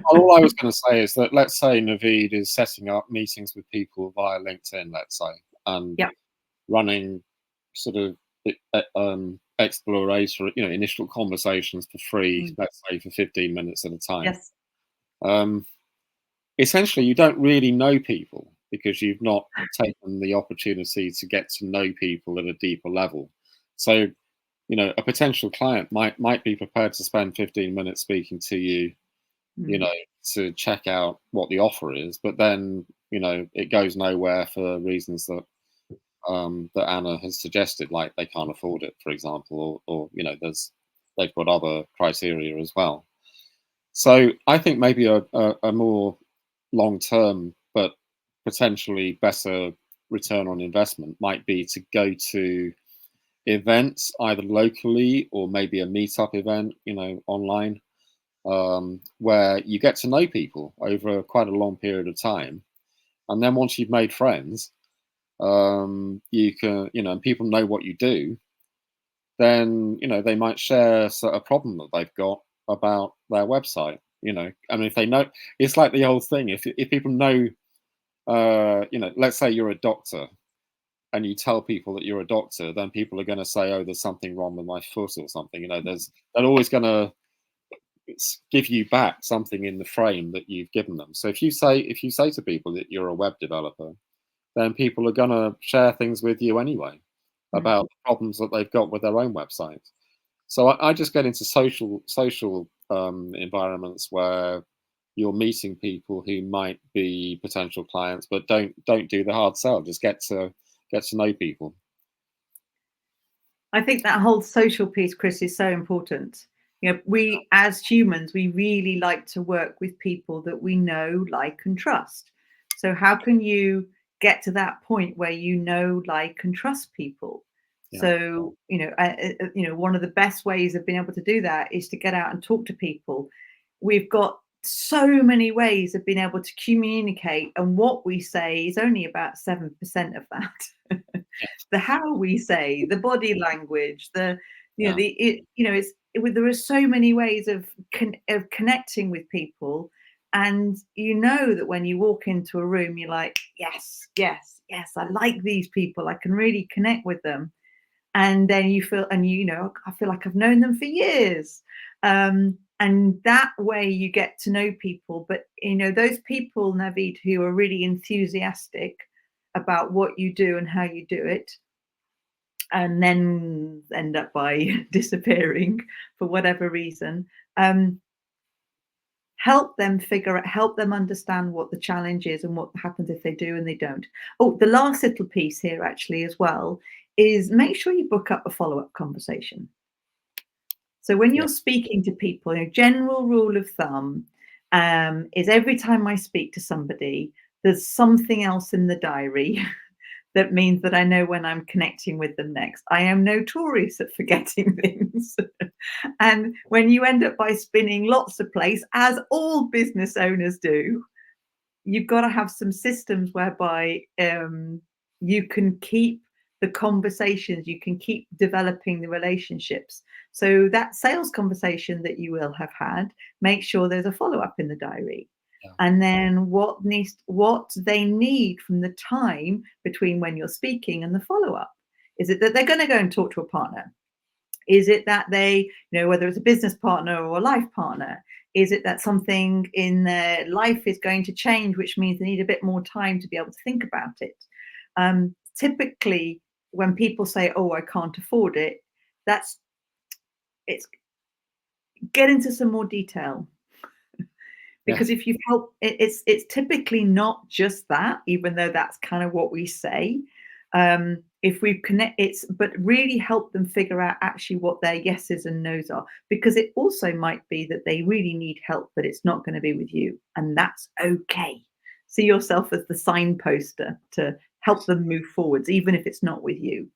All I was going to say is that let's say Naveed is setting up meetings with people via LinkedIn, let's say, and Yeah. running sort of exploratory, initial conversations for free, let's say for 15 minutes at a time. Yes. Essentially, you don't really know people because you've not taken the opportunity to get to know people at a deeper level. So, a potential client might be prepared to spend 15 minutes speaking to you, to check out what the offer is, but then, it goes nowhere for reasons that that Anna has suggested, like they can't afford it, for example, or they've got other criteria as well. So I think maybe a more long-term but potentially better return on investment might be to go to events either locally or maybe a meetup event, online, where you get to know people over quite a long period of time. And then once you've made friends, you can, and people know what you do, then, they might share a problem that they've got about their website. I mean, if they know, it's like the whole thing. If people know, let's say you're a doctor and you tell people that you're a doctor, then people are going to say, oh, there's something wrong with my foot or something. They're always going to give you back something in the frame that you've given them. So if you say to people that you're a web developer, then people are going to share things with you anyway about the problems that they've got with their own website. So I just get into social environments where you're meeting people who might be potential clients, but don't do the hard sell. Just get to know people. I think that whole social piece, Chris, is so important. We as humans, we really like to work with people that we know, like, and trust. So how can you get to that point where you know, like, and trust people? Yeah. So one of the best ways of being able to do that is to get out and talk to people. We've got so many ways of being able to communicate, and what we say is only about 7% of that. The how we say, the body language, there are so many ways of connecting with people. And that when you walk into a room, you're like, yes, yes, yes, I like these people, I can really connect with them. And then you feel, and I feel like I've known them for years. And that way you get to know people. But those people, Naveed, who are really enthusiastic about what you do and how you do it, and then end up by disappearing for whatever reason, help them understand what the challenge is and what happens if they do and they don't. Oh, the last little piece here actually as well is make sure you book up a follow-up conversation. So when you're speaking to people, a general rule of thumb is every time I speak to somebody, there's something else in the diary that means that I know when I'm connecting with them next. I am notorious at forgetting things. And when you end up by spinning lots of plates, as all business owners do, you've got to have some systems whereby you can keep the conversations, you can keep developing the relationships. So that sales conversation that you will have had, make sure there's a follow-up in the diary. And then what they need from the time between when you're speaking and the follow-up. Is it that they're going to go and talk to a partner? Is it that they, whether it's a business partner or a life partner, is it that something in their life is going to change, which means they need a bit more time to be able to think about it? Typically, when people say, oh, I can't afford it, it's get into some more detail. Because if you've helped, it's typically not just that, even though that's kind of what we say. If we but really help them figure out actually what their yeses and nos are, because it also might be that they really need help, but it's not going to be with you, and that's okay. See yourself as the signposter to help them move forwards, even if it's not with you.